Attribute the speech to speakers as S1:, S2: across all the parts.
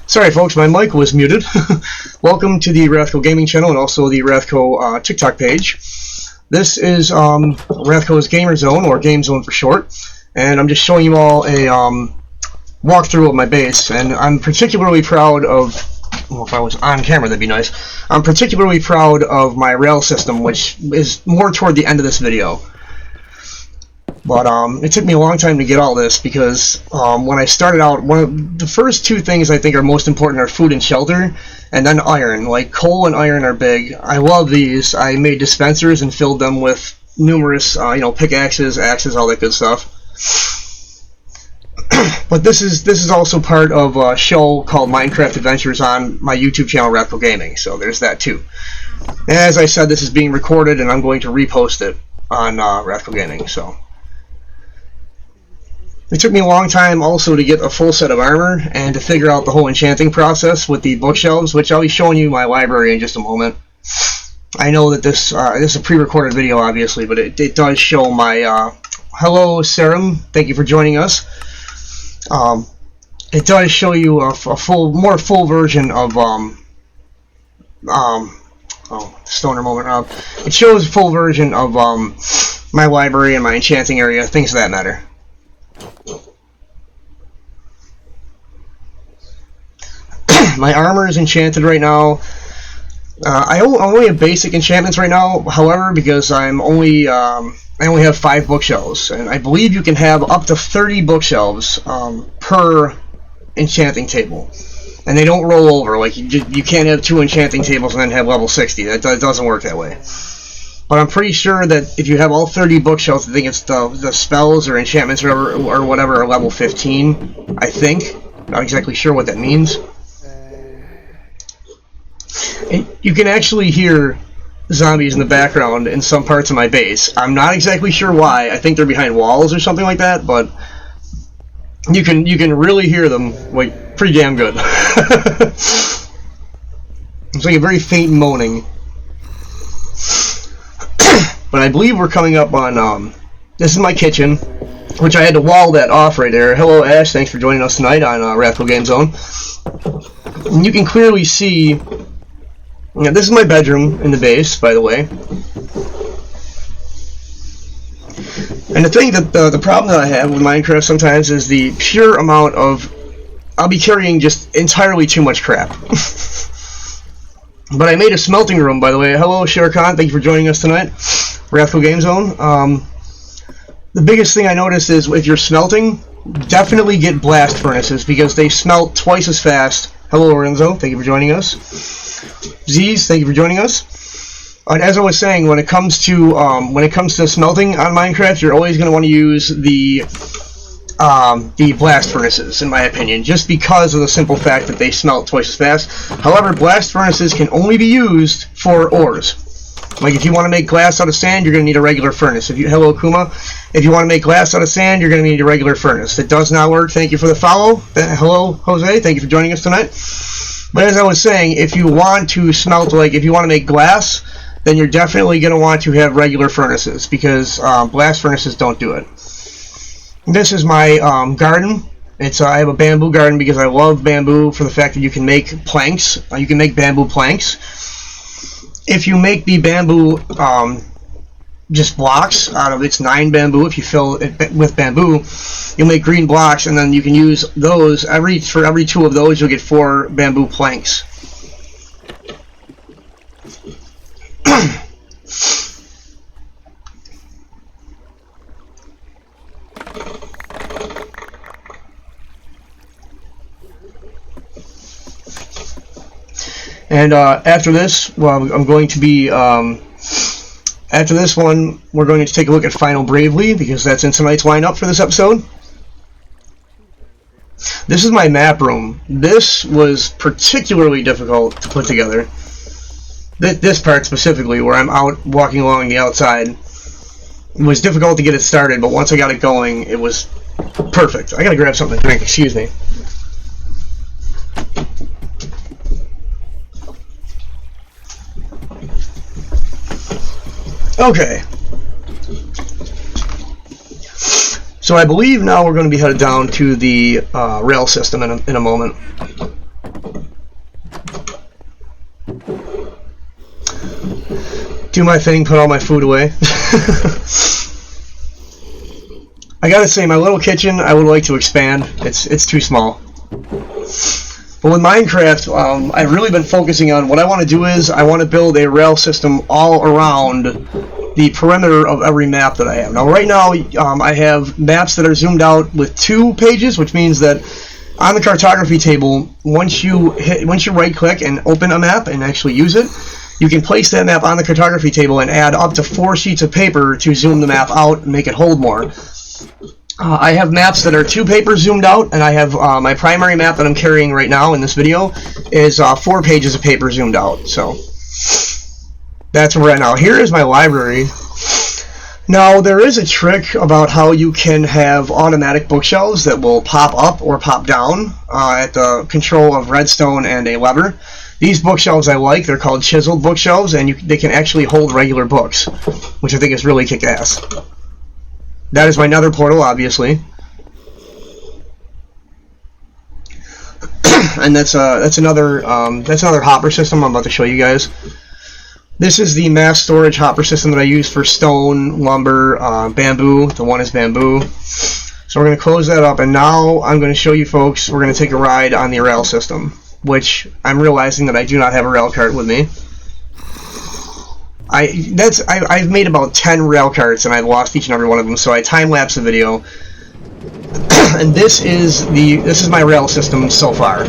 S1: Sorry folks, my mic was muted. Welcome to the RathCo gaming channel and also the RathCo TikTok page. This is RathCo's GamerZone, or GameZone for short, and I'm just showing you all a walkthrough of my base, and I'm particularly proud of, well, if I was on camera that'd be nice, I'm particularly proud of my rail system, which is more toward the end of this video. But it took me a long time to get all this because when I started out, one of the first two things I think are most important are food and shelter, and then iron. Like coal and iron are big. I love these. I made dispensers and filled them with numerous, pickaxes, axes, all that good stuff. But this is also part of a show called Minecraft Adventures on my YouTube channel, RathCo Gaming. So there's that too. And as I said, this is being recorded, and I'm going to repost it on RathCo Gaming. So. It took me a long time also to get a full set of armor and to figure out the whole enchanting process with the bookshelves, which I'll be showing you my library in just a moment. I know that this is a pre-recorded video, obviously, but it does show my hello, Serum. Thank you for joining us. It does show you a more full version of stoner moment. It shows a full version of my library and my enchanting area, things of that matter. My armor is enchanted right now. I only have basic enchantments right now, however, because I only have 5 bookshelves, and I believe you can have up to 30 bookshelves per enchanting table, and they don't roll over. Like you can't have 2 enchanting tables and then have level 60. That doesn't work that way. But I'm pretty sure that if you have all 30 bookshelves, I think it's the spells or enchantments or whatever are level 15. I think. Not exactly sure what that means. And you can actually hear zombies in the background in some parts of my base. I'm not exactly sure why. I think they're behind walls or something like that, but you can really hear them like pretty damn good. It's like a very faint moaning. But I believe we're coming up on this is my kitchen, which I had to wall that off right there. Hello Ash, thanks for joining us tonight on RathCo GameZone. And you can clearly see. Yeah, this is my bedroom in the base, by the way. And the thing that the problem that I have with Minecraft sometimes is the pure amount of I'll be carrying just entirely too much crap. But I made a smelting room, by the way. Hello, Shere Khan. Thank you for joining us tonight. RathCo GameZone. The biggest thing I noticed is if you're smelting, definitely get blast furnaces because they smelt twice as fast. Hello, Lorenzo. Thank you for joining us. Z's, thank you for joining us. And as I was saying, when it comes to smelting on Minecraft, you're always going to want to use the blast furnaces, in my opinion, just because of the simple fact that they smelt twice as fast. However, blast furnaces can only be used for ores. Like if you want to make glass out of sand, you're going to need a regular furnace. Hello, Kuma. If you want to make glass out of sand, you're going to need a regular furnace. That does not work. Thank you for the follow. Hello, Jose. Thank you for joining us tonight. But as I was saying, if you want to smelt, like if you want to make glass, then you're definitely going to want to have regular furnaces because blast furnaces don't do it. This is my garden. I have a bamboo garden because I love bamboo for the fact that you can make planks. You can make bamboo planks. If you make the bamboo just blocks out of its 9 bamboo, if you fill it with bamboo, you'll make green blocks, and then you can use those. For every 2 of those, you'll get 4 bamboo planks. And after this, well, I'm going to be after this one, we're going to take a look at Final Bravely because that's in tonight's lineup for this episode. This is my map room. This was particularly difficult to put together. This part specifically, where I'm out walking along the outside, it was difficult to get it started, but once I got it going, it was perfect. I gotta grab something to drink, excuse me. Okay. So I believe now we're going to be headed down to the rail system in a moment. do my thing, put all my food away. I gotta say, my little kitchen, I would like to expand. It's too small. But with Minecraft, I've really been focusing on what I want to do is I want to build a rail system all around the perimeter of every map that I have. Now, right now, I have maps that are zoomed out with 2 pages, which means that on the cartography table, once you right-click and open a map and actually use it, you can place that map on the cartography table and add up to 4 sheets of paper to zoom the map out and make it hold more. I have maps that are 2 papers zoomed out, and I have my primary map that I'm carrying right now in this video is 4 pages of paper zoomed out. So that's where we're at now. Here is my library. Now, there is a trick about how you can have automatic bookshelves that will pop up or pop down at the control of redstone and a lever. These bookshelves I like. They're called chiseled bookshelves, and they can actually hold regular books, which I think is really kick-ass. That is my nether portal, obviously. And that's another hopper system I'm about to show you guys. This is the mass storage hopper system that I use for stone, lumber, bamboo. The one is bamboo. So we're going to close that up, and now I'm going to show you folks, we're going to take a ride on the rail system, which I'm realizing that I do not have a rail cart with me. I've made about 10 rail carts and I've lost each and every one of them, so I time-lapse the video. And this is my rail system so far.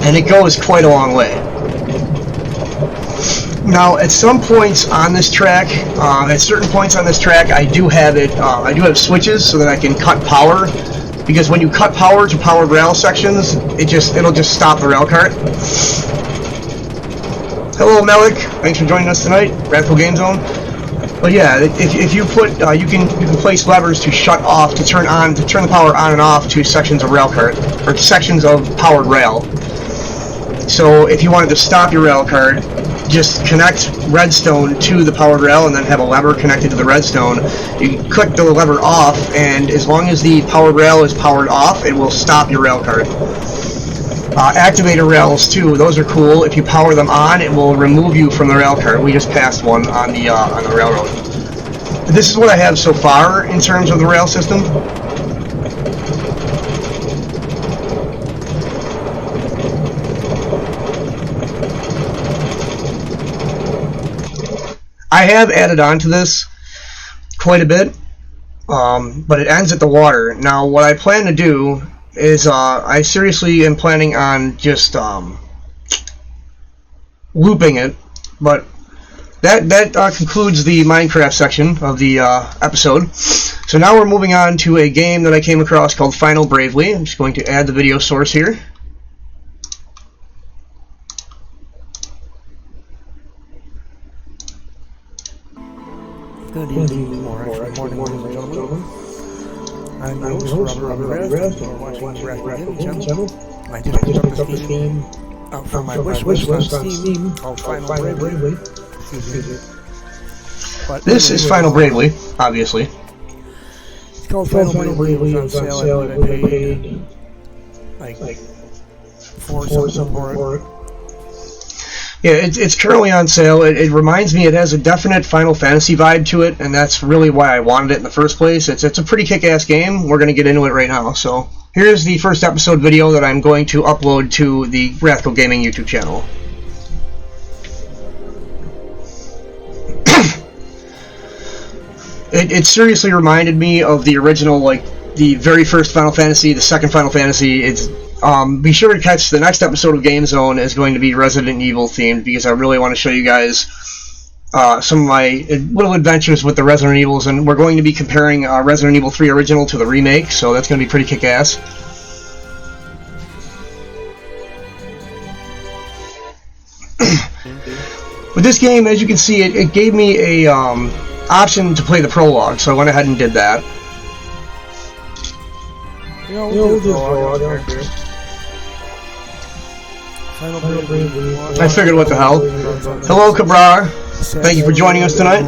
S1: And it goes quite a long way. Now, at some points on this track, at certain points on this track, I do have switches so that I can cut power, because when you cut power to powered rail sections, it'll just stop the rail cart. Hello, Melik. Thanks for joining us tonight, RathCo GamerZone. But yeah, if you put, you can place levers to shut off, to turn the power on and off to sections of rail cart or sections of powered rail. So if you wanted to stop your rail cart, just connect redstone to the powered rail and then have a lever connected to the redstone. You click the lever off, and as long as the powered rail is powered off, it will stop your rail cart. Activator rails too, those are cool. If you power them on, it will remove you from the rail cart. We just passed one on the railroad. This is what I have so far in terms of the rail system. I have added on to this quite a bit, but it ends at the water. Now, what I plan to do is I seriously am planning on just looping it, but that concludes the Minecraft section of the episode. So now we're moving on to a game that I came across called Final Bravely. I'm just going to add the video source here.
S2: Good evening, morning, ladies and gentlemen. I'm your host, RoBERTDRATH, and we're watching RathCo channel. I just picked up this game from my wish list on Steam called Final Bravely.
S1: This is Final Bravely, obviously.
S2: It's called Final Bravely. It was on sale. I paid like $4 something for it.
S1: Yeah, it's currently on sale. It reminds me, it has a definite Final Fantasy vibe to it, and that's really why I wanted it in the first place. It's a pretty kick-ass game. We're going to get into it right now. So here's the first episode video that I'm going to upload to the RathCo Gaming YouTube channel. It seriously reminded me of the original, like the very first Final Fantasy, the second Final Fantasy. It's be sure to catch the next episode of GamerZone is going to be Resident Evil themed, because I really want to show you guys some of my little adventures with the Resident Evils, and we're going to be comparing Resident Evil 3 original to the remake, so that's going to be pretty kick-ass. With this game, as you can see, it gave me a option to play the prologue, so I went ahead and did that.
S2: We'll do prologue here.
S1: I figured, what the hell. Hello, Cabrar. Thank you for joining us tonight.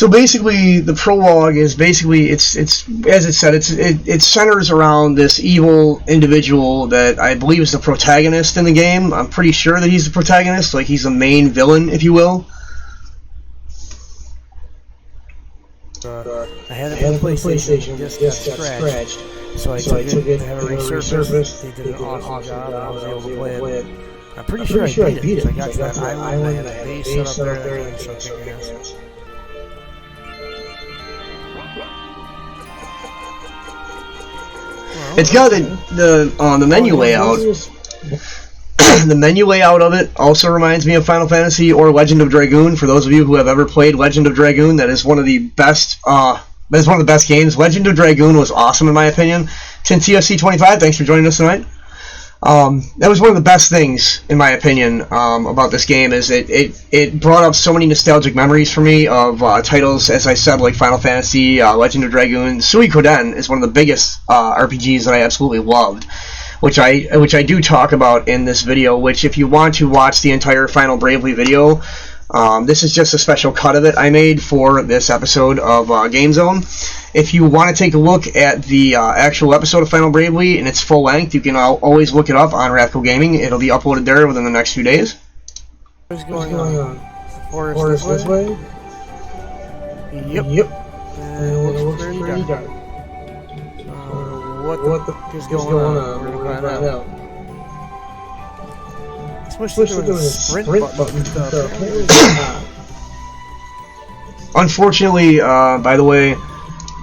S1: So basically, the prologue is basically it's as it said, it centers around this evil individual that I believe is the protagonist in the game. I'm pretty sure that he's the protagonist, like he's the main villain, if you will.
S2: I had it on PlayStation, just got scratched, so I took it to have it resurfaced. They did an awesome job, and I was able to play it. I'm pretty sure I beat it, because I got to that island, I had a base set up there, and so kicking ass.
S1: It's got the menu layout. The menu layout of it also reminds me of Final Fantasy or Legend of Dragoon. For those of you who have ever played Legend of Dragoon, that is one of the best. That's one of the best games. Legend of Dragoon was awesome in my opinion. TFC25, thanks for joining us tonight. That was one of the best things in my opinion about this game. Is it brought up so many nostalgic memories for me of titles, as I said, like Final Fantasy, Legend of Dragoon. Suikoden is one of the biggest RPGs that I absolutely loved, which I do talk about in this video, which if you want to watch the entire Final Bravely video, this is just a special cut of it I made for this episode of GameZone. If you want to take a look at the actual episode of Final Bravely in its full length, you can always look it up on RathCo Gaming. It'll be uploaded there within the next few days.
S2: What's going on? Forest this way? Yep. And it looks pretty dark. What the f*** is going on? We're gonna find out. Especially with the sprint button stuff.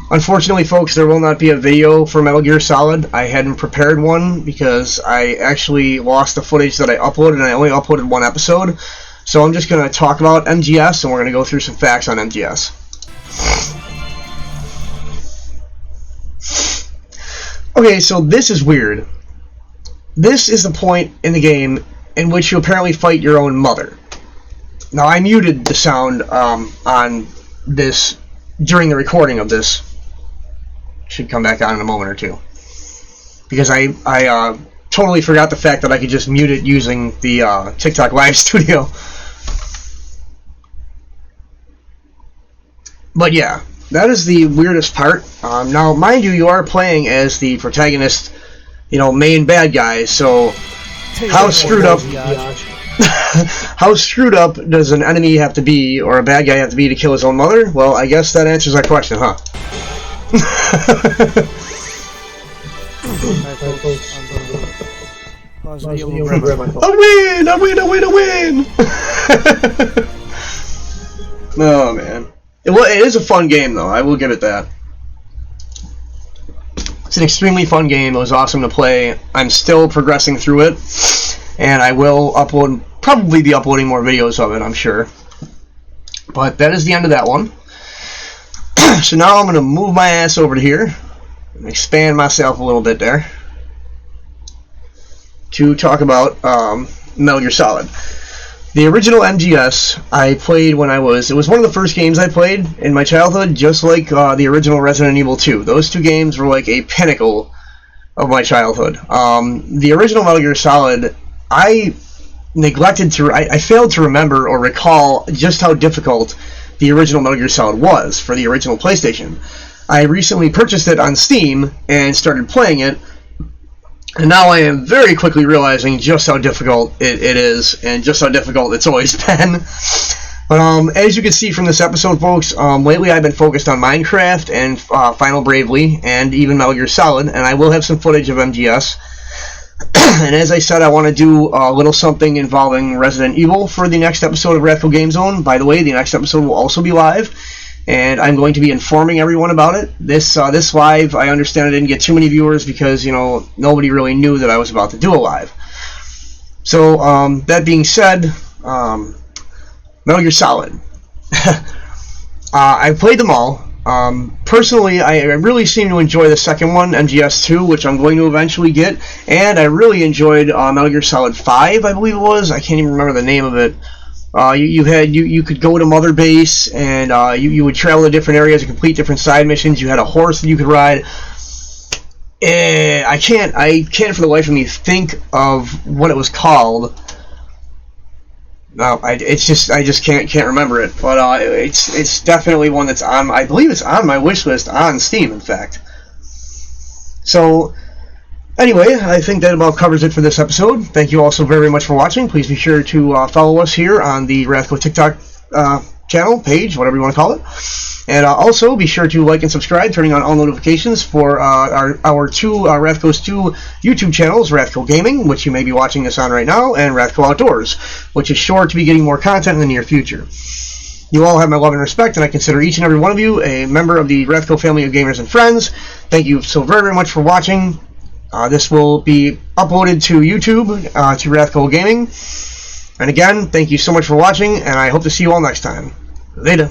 S1: Unfortunately, folks, there will not be a video for Metal Gear Solid. I hadn't prepared one because I actually lost the footage that I uploaded, and I only uploaded one episode. So I'm just going to talk about MGS, and we're going to go through some facts on MGS. Okay, so this is weird. This is the point in the game in which you apparently fight your own mother. Now, I muted the sound on this during the recording of this. Should come back on in a moment or two. Because I totally forgot the fact that I could just mute it using the TikTok Live Studio. But yeah, that is the weirdest part. Now, mind you, you are playing as the protagonist, main bad guy, so how screwed up how screwed up does an enemy have to be, or a bad guy have to be, to kill his own mother? Well, I guess that answers that question, huh? I win! Oh, man. It is a fun game, though. I will give it that. It's an extremely fun game. It was awesome to play. I'm still progressing through it, and I will probably be uploading more videos of it, I'm sure. But that is the end of that one. So now I'm going to move my ass over to here and expand myself a little bit there to talk about Metal Gear Solid. The original MGS I played when it was one of the first games I played in my childhood, just like the original Resident Evil 2. Those two games were like a pinnacle of my childhood. The original Metal Gear Solid, I failed to remember or recall just how difficult the original Metal Gear Solid was for the original PlayStation. I recently purchased it on Steam and started playing it, and now I am very quickly realizing just how difficult it is, and just how difficult it's always been. But as you can see from this episode, folks, lately I've been focused on Minecraft and Final Bravely and even Metal Gear Solid, and I will have some footage of MGS. And as I said, I want to do a little something involving Resident Evil for the next episode of RathCo GameZone. By the way, the next episode will also be live, and I'm going to be informing everyone about it. This live, I understand, I didn't get too many viewers because, nobody really knew that I was about to do a live. So, that being said, Metal Gear Solid. I've played them all. Personally, I really seem to enjoy the second one, MGS2, which I'm going to eventually get, and I really enjoyed Metal Gear Solid 5, I believe it was. I can't even remember the name of it. You could go to Mother Base, and you would travel to different areas and complete different side missions. You had a horse that you could ride. I can't for the life of me think of what it was called. No, I just can't remember it, but it's definitely one that's on. I believe it's on my wish list on Steam, in fact. So, anyway, I think that about covers it for this episode. Thank you all so very much for watching. Please be sure to follow us here on the RathCo TikTok channel, page, whatever you want to call it. And also be sure to like and subscribe, turning on all notifications for our two RathCo's two YouTube channels, RathCo Gaming, which you may be watching this on right now, and RathCo Outdoors, which is sure to be getting more content in the near future. You all have my love and respect, and I consider each and every one of you a member of the RathCo family of gamers and friends. Thank you so very, very much for watching. This will be uploaded to YouTube, to RathCo Gaming. And again, thank you so much for watching, and I hope to see you all next time. Later.